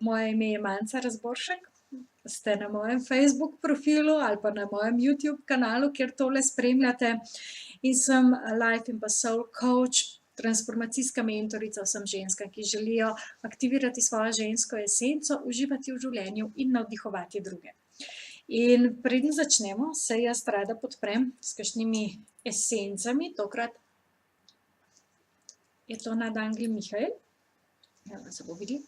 Moje ime je Manca Razboršek. Ste na mojem Facebook profilu ali pa na mojem YouTube kanalu, kjer tole spremljate. In sem life in pa soul coach, transformacijska mentorica vsem ženskam, ki želijo aktivirati svojo žensko esenco, uživati v življenju in navdihovati druge. In preden začnemo, se jaz rada podprem s kakšnimi esencami. Tokrat je to Nadangel Mihael. Da se bo videli.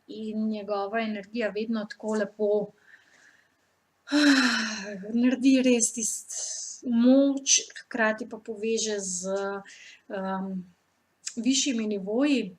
In njegova energija vedno tako lepo naredi res tisto moč, hkrati pa poveže z višjimi nivoji,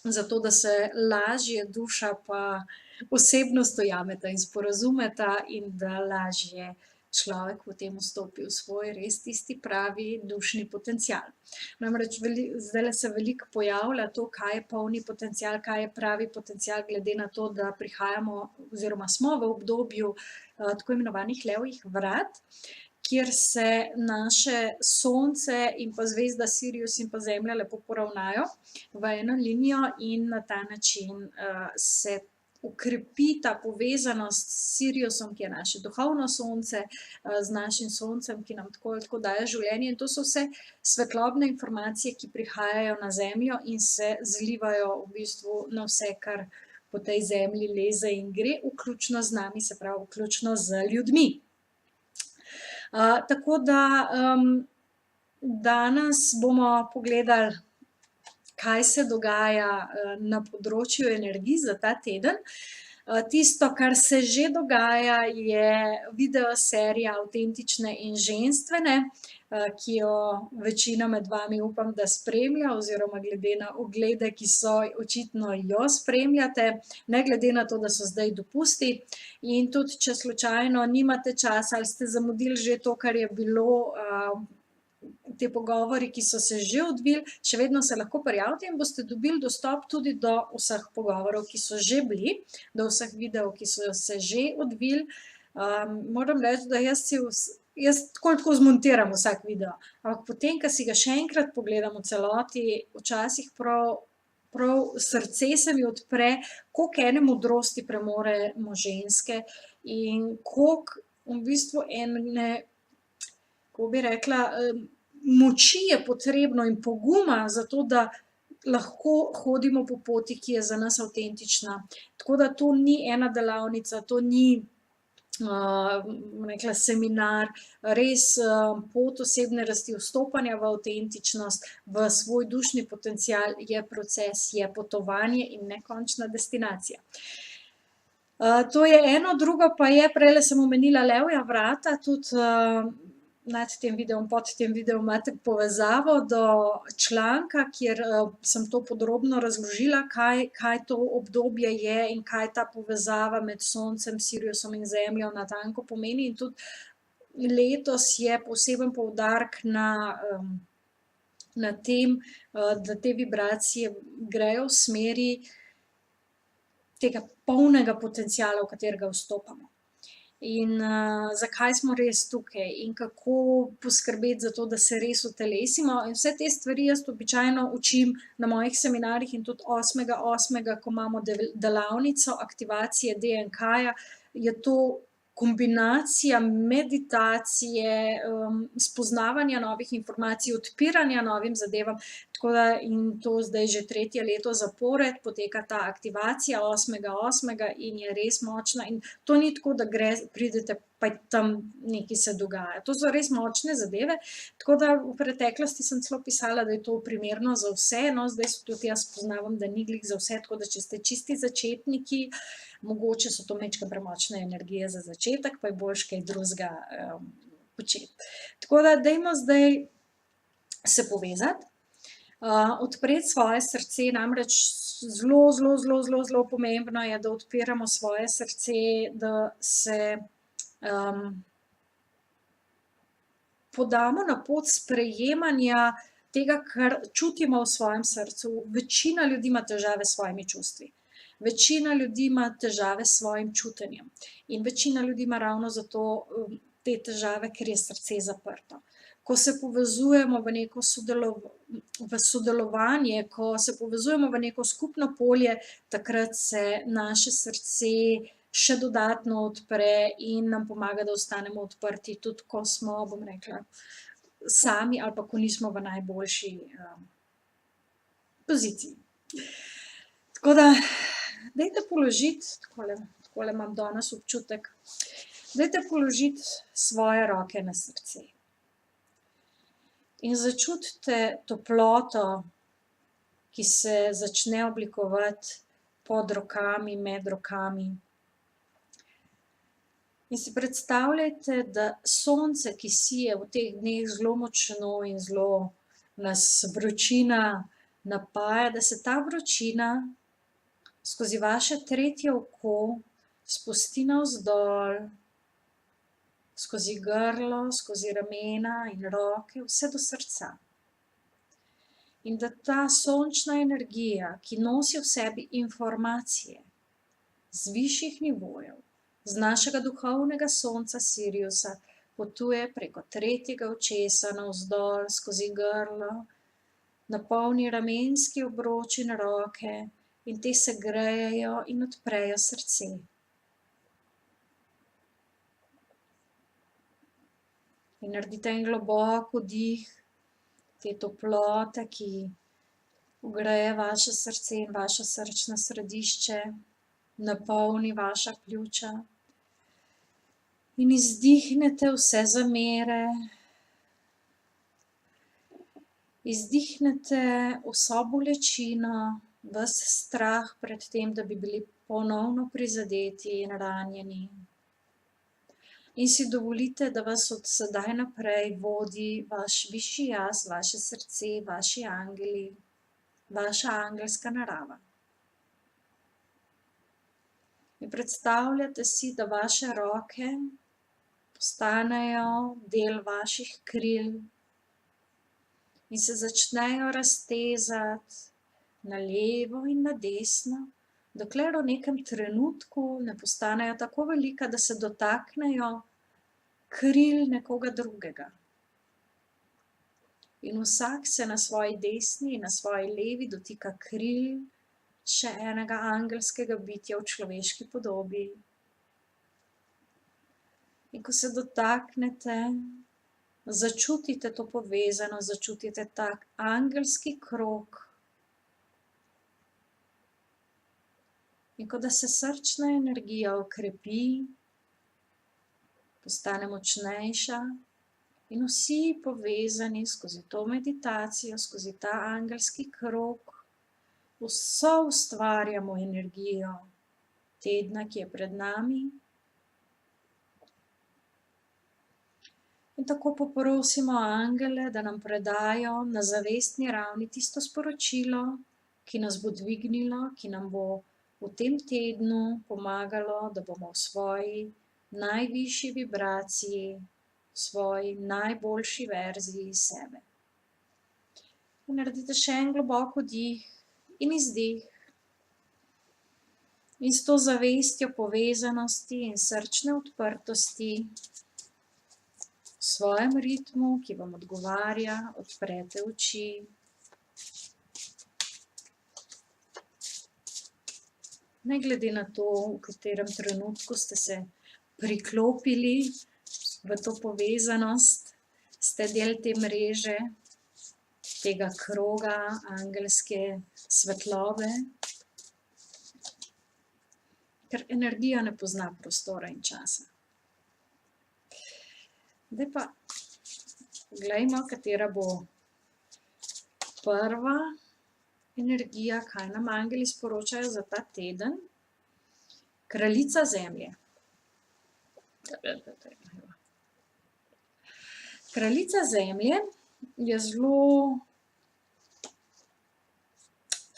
zato da se lažje duša pa osebnost ujameta in sporazumeta in da lažje človek potem vstopi v svoj res tisti pravi dušni potencial. Namreč zdajle se veliko pojavlja to, kaj je polni potencial, kaj je pravi potencial, glede na to, da prihajamo oziroma smo v obdobju tako imenovanih levjih vrat, kjer se naše sonce in pa zvezda Sirius in pa Zemlja lepo poravnajo v eno linijo in na ta način se ukrepi ta povezanost s Siriusom, ki je naše duhovno sonce, z našim soncem, ki nam tako ali tako daje življenje. In to so vse svetlobne informacije, ki prihajajo na Zemljo in se zlivajo v bistvu na vse, kar po tej Zemlji leze in gre, vključno z nami, se pravi, vključno z ljudmi. Tako da danes bomo pogledali, kaj se dogaja na področju energij za ta teden. Tisto, kar se že dogaja, je video serija Avtentične in ženstvene, ki jo večina med vami upam, da spremlja, oziroma glede na oglede, ki so, očitno jo spremljate, ne glede na to, da so zdaj dopusti. In tudi, če slučajno nimate časa ali ste zamudili že to, kar je bilo, te pogovori, ki so se že odvili, še vedno se lahko prijavite in boste dobili dostop tudi do vseh pogovorov, ki so že bili, do vseh videov, ki so se že odvili. Moram reči, da jaz tako zmontiram vsak video, ampak potem, ko si ga še enkrat pogledam v celoti, včasih prav srce se mi odpre, koliko ene modrosti premoremo ženske in koliko v bistvu ene, kako bi rekla, moči je potrebno in poguma za to, da lahko hodimo po poti, ki je za nas avtentična. Tako da to ni ena delavnica, to ni, bom rekla, seminar, res pot osebne rasti, vstopanja v avtentičnost, v svoj dušni potencial je proces, je potovanje in ne končna destinacija. To je eno, drugo pa je, prejle sem omenila levja vrata, tudi nad tem videom, pod tem videom imate povezavo do članka, kjer sem to podrobno razložila, kaj to obdobje je in kaj ta povezava med Soncem, Siriusom in Zemljo natanko pomeni. In tudi letos je poseben poudarek na tem, da te vibracije grejo v smeri tega polnega potenciala, v katerega vstopamo. In zakaj smo res tukaj in kako poskrbeti za to, da se res utelesimo. In vse te stvari jaz običajno učim na mojih seminarjih in tudi 8.8., ko imamo delavnico aktivacije DNK-ja, je to kombinacija meditacije, spoznavanja novih informacij, odpiranja novim zadevam. Tako da, in to zdaj že 3. leto zapored poteka ta aktivacija 8.8. in je res močna. In to ni tako, da pridete pa tam nekaj se dogaja. To so res močne zadeve. Tako da v preteklosti sem celo pisala, da je to primerno za vse. No, zdaj tudi jaz spoznavam, da ni glih za vse, tako da če ste čisti začetniki, mogoče so to majčkeno premočne energije za začetek, pa je boljše kaj drugega početi. Tako da dajmo zdaj se povezati, odpreti svoje srce, namreč zelo pomembno je, da odpiramo svoje srce, da se podamo na pot sprejemanja tega, kar čutimo v svojem srcu. Večina ljudi ima težave s svojimi čustvi. Večina ljudi ima težave s svojim čutenjem. In večina ljudi ima ravno zato te težave, ker je srce zaprto. ko se povezujemo v neko v sodelovanje, ko se povezujemo v neko skupno polje, takrat se naše srce še dodatno odpre in nam pomaga, da ostanemo odprti, tudi ko smo, bom rekla, sami ali pa ko nismo v najboljši poziciji. Tako da, dajte položiti, takole imam danes občutek, dajte položiti svoje roke na srce. In začutite toploto, ki se začne oblikovati pod rokami, med rokami. In si predstavljajte, da sonce, ki sije v teh dneh zelo močno in zelo nas vročina napaja, da se ta vročina skozi vaše tretje oko spusti navzdol, skozi grlo, skozi ramena in roke, vse do srca. In da ta sončna energija, ki nosi v sebi informacije z višjih nivojev, z našega duhovnega sonca Siriusa, potuje preko tretjega očesa navzdol, skozi grlo, napolni ramenski obroč in roke in te segrejejo in odprejo srce. In naredite en globok vdih te toplote, ki ogreje vaše srce in vaše srčno središče, napolni vaša pljuča. In izdihnete vse zamere, izdihnete vso bolečino, ves strah pred tem, da bi bili ponovno prizadeti in ranjeni. In si dovolite, da vas od sedaj naprej vodi vaš višji jaz, vaše srce, vaši angeli, vaša angelska narava. In predstavljate si, da vaše roke postanejo del vaših kril in se začnejo raztezati na levo in na desno, dokler v nekem trenutku ne postanejo tako velika, da se dotaknejo kril nekoga drugega. In vsak se na svoji desni in na svoji levi dotika kril še enega angelskega bitja v človeški podobi. In ko se dotaknete, začutite to povezanost, začutite tak angelski krog. In ko da se srčna energija okrepi, postane močnejša in vsi povezani skozi to meditacijo, skozi ta angelski krog, vso ustvarjamo energijo tedna, ki je pred nami. In tako poprosimo angele, da nam predajo na zavestni ravni tisto sporočilo, ki nas bo dvignilo, ki nam bo v tem tednu pomagalo, da bomo v svoji najvišji vibraciji, v svoji najboljši verziji sebe. In naredite še en globok vdih in izdih. In s to zavestjo povezanosti in srčne odprtosti v svojem ritmu, ki vam odgovarja, odprete oči. Ne glede na to, v katerem trenutku ste se priklopili v to povezanost, ste del te mreže, tega kroga angelske svetlobe, ker energija ne pozna prostora in časa. Zdaj pa poglejmo, katera bo prva energija, kaj nam angeli sporočajo za ta teden. Kraljica zemlje. Kraljica zemlje je zelo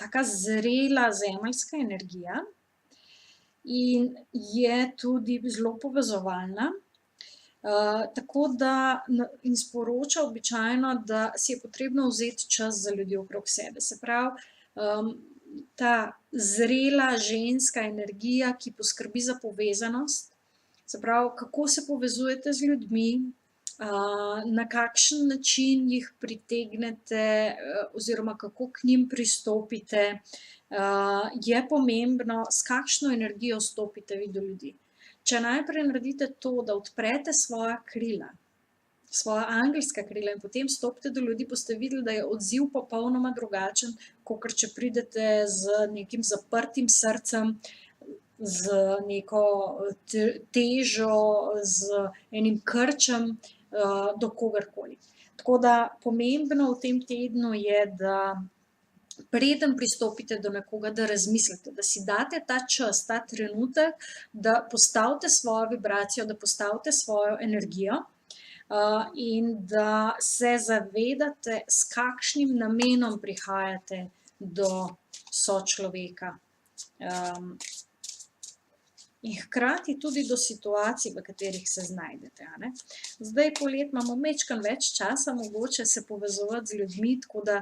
taka zrela zemeljska energija in je tudi zelo povezovalna. Tako da in sporoča običajno, da si je potrebno vzeti čas za ljudi okrog sebe. Se pravi, ta zrela ženska energija, ki poskrbi za povezanost, se pravi, kako se povezujete z ljudmi, na kakšen način jih pritegnete, oziroma kako k njim pristopite, je pomembno, s kakšno energijo stopite vi do ljudi. Če najprej naredite to, da odprete svoja krila, svoja angelska krila in potem stopite do ljudi, boste videli, da je odziv popolnoma drugačen, kakor če pridete z nekim zaprtim srcem, z neko težo, z enim krčem, do kogarkoli. Tako da pomembno v tem tednu je, da preden pristopite do nekoga, da razmislite, da si date ta čas, ta trenutek, da postavite svojo vibracijo, da postavite svojo energijo, in da se zavedate, s kakšnim namenom prihajate do sočloveka. In hkrati tudi do situacij, v katerih se znajdete, a ne. Zdaj poleti imamo majčkeno več časa mogoče se povezovati z ljudmi, tako da,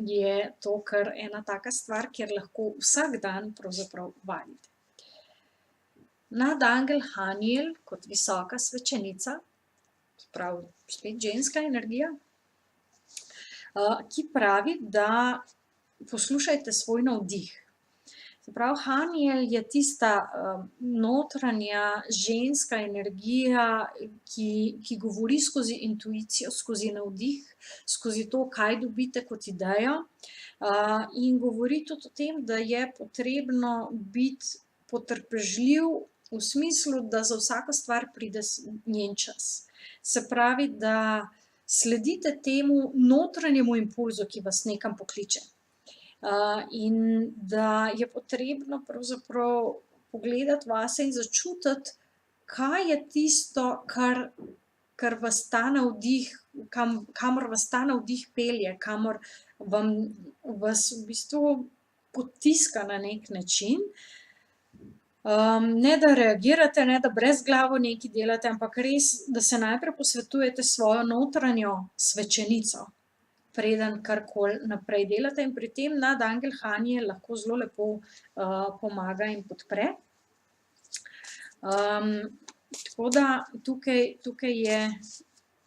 je to kar ena taka stvar, kjer lahko vsak dan pravzaprav vadite. Nadangel Haniel kot visoka svečenica, se pravi spet ženska energija, ki pravi, da poslušajte svoj navdih. Se pravi, Haniel je tista, notranja ženska energija, ki govori skozi intuicijo, skozi navdih, skozi to, kaj dobite kot idejo, in govori tudi o tem, da je potrebno biti potrpežljiv v smislu, da za vsako stvar pride njen čas. Se pravi, da sledite temu notranjemu impulzu, ki vas nekam pokliče. In da je potrebno pravzaprav pogledati vase in začutiti, kaj je tisto, kar vas ta navdih, kamor vas ta navdih pelje, kamor vas v bistvu potiska na neki način. Ne da reagirate, ne da brezglavo nekaj delate, ampak res, da se najprej posvetujete s svojo notranjo svečenico, preden karkoli naprej delate, in pri tem nadangel Haniel lahko zelo lepo, pomaga in podpre. Tako da tukaj je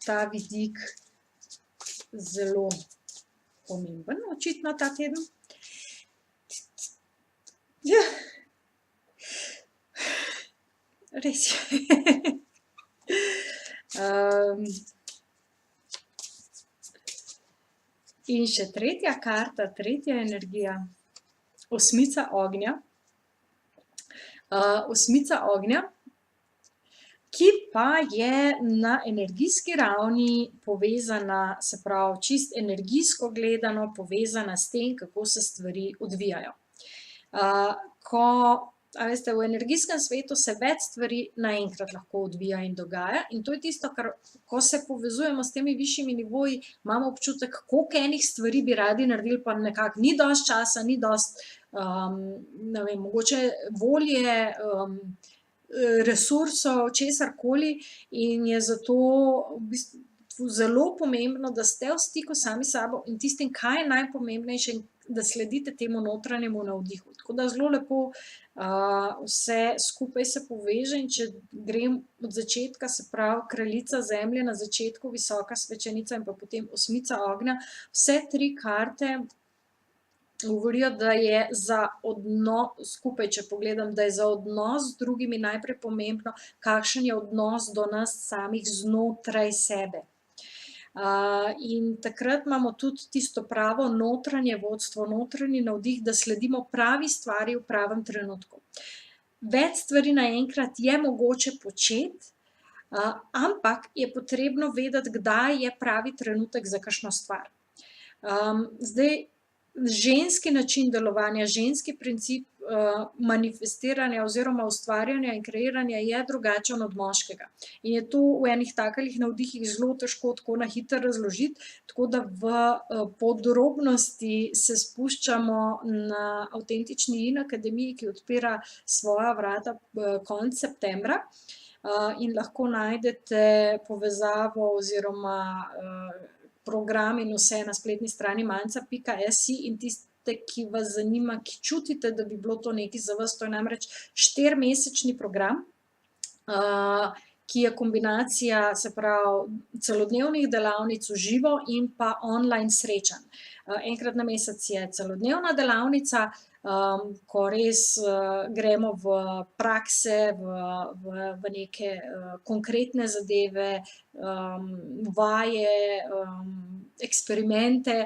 ta vidik zelo pomemben očitno ta teden. Res je. In še tretja karta, tretja energija, osmica ognja. Osmica ognja, ki pa je na energijski ravni povezana, se pravi, čisto energijsko gledano, povezana s tem, kako se stvari odvijajo. A veste, v energijskem svetu se več stvari naenkrat lahko odvija in dogaja, in to je tisto, kar, ko se povezujemo s temi višjimi nivoji, imamo občutek, koliko enih stvari bi radi naredili, pa nekako ni dosti časa, ni dosti, ne vem, mogoče volje, resursov, česarkoli, in je zato v bistvu zelo pomembno, da ste v stiku sami s sabo in tistim, kaj je najpomembnejše, da sledite temu notranjemu navdihu. Tako da zelo lepo, vse skupaj se poveže, in če grem od začetka, se pravi, kraljica zemlje na začetku, visoka svečenica in pa potem osmica ognja, vse tri karte govorijo, da je za skupaj, če pogledam, da je za odnos z drugimi najprej pomembno, kakšen je odnos do nas samih znotraj sebe. In takrat imamo tudi tisto pravo notranje vodstvo, notranji navdih, da sledimo pravi stvari v pravem trenutku. Več stvari naenkrat je mogoče početi, ampak je potrebno vedeti, kdaj je pravi trenutek za kakšno stvar. Zdaj, ženski način delovanja, ženski princip, manifestiranja oziroma ustvarjanja in kreiranja je drugačen od moškega. In je to v enih takih navdihih zelo težko tako na hitro razložiti, tako da v, podrobnosti se spuščamo na Avtentični Yin akademiji, ki odpira svoja vrata, konec septembra, in lahko najdete povezavo oziroma, program in vse na spletni strani manca.si, in tiste, ki vas zanima, ki čutite, da bi bilo to nekaj za vas, to je namreč 4-mesečni program, ki je kombinacija, se pravi, celodnevnih delavnic v živo in pa online srečanj. Enkrat na mesec je celodnevna delavnica, ko res gremo v prakse, v neke konkretne zadeve, vaje, eksperimente.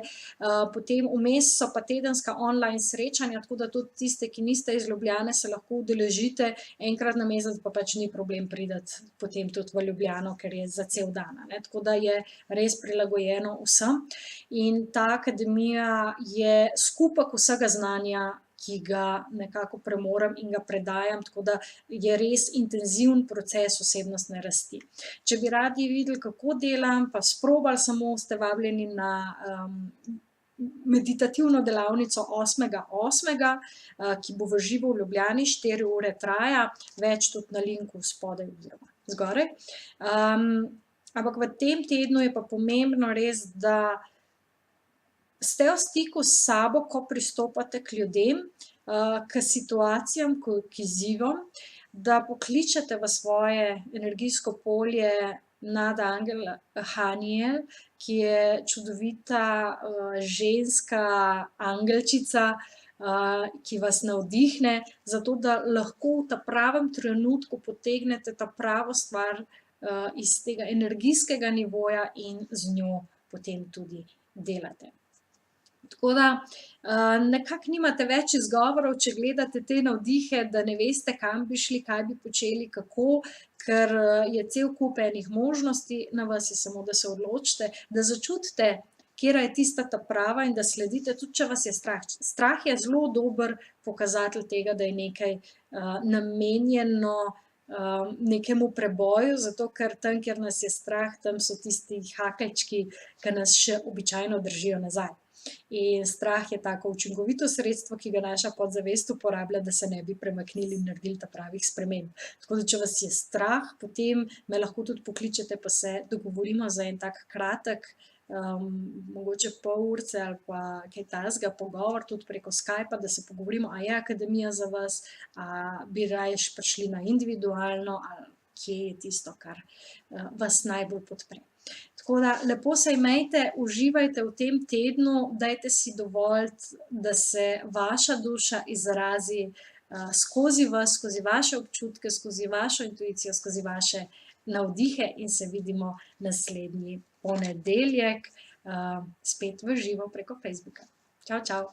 Potem vmes so pa tedenska online srečanja, tako da tudi tiste, ki niste iz Ljubljane, se lahko udeležite, enkrat na mesec pa pač ni problem priti potem tudi v Ljubljano, ker je za cel dan, a ne. Tako da je res prilagojeno vsem. In ta akademija je skupek vsega znanja, ki ga nekako premorem in ga predajam, tako da je res intenziven proces osebnostne rasti. Če bi radi videli, kako delam, pa sprobali samo, ste vabljeni na meditativno delavnico 8.8., ki bo v živo v Ljubljani, 4 ure traja, več tudi na linku spodaj oziroma zgoraj. Ampak v tem tednu je pa pomembno res, da ste v stiku s sabo, ko pristopate k ljudem, k situacijam, k izzivom, da pokličete v svoje energijsko polje nadangel Haniel, ki je čudovita ženska angelčica, ki vas navdihne, zato da lahko v ta pravem trenutku potegnete ta pravo stvar iz tega energijskega nivoja in z njo potem tudi delate. Tako da nekako nimate več izgovorov, če gledate te navdihe, da ne veste, kam bi šli, kaj bi počeli, kako, ker je cel kup enih možnosti, na vas je samo, da se odločite, da začutite, katera je tista ta prava in da sledite, tudi če vas je strah. Strah je zelo dober pokazatelj tega, da je nekaj namenjeno nekemu preboju, zato ker tam, kjer nas je strah, tam so tisti hakeljčki, ki nas še običajno držijo nazaj. In strah je tako učinkovito sredstvo, ki ga naša podzavest uporablja, da se ne bi premaknili in naredili ta pravih sprememb. Tako da, če vas je strah, potem me lahko tudi pokličete, pa se dogovorimo za en tak kratek, mogoče pol urice ali pa kaj takega pogovor tudi preko Skypa, da se pogovorimo, a je akademija za vas, a bi raje prišli na individualno, ali kje je tisto, kar vas najbolj podpre. Tako da lepo se imejte, uživajte v tem tednu, dajte si dovoliti, da se vaša duša izrazi skozi vas, skozi vaše občutke, skozi vašo intuicijo, skozi vaše navdihe in se vidimo naslednji ponedeljek spet v živo preko Facebooka. Čau, čau.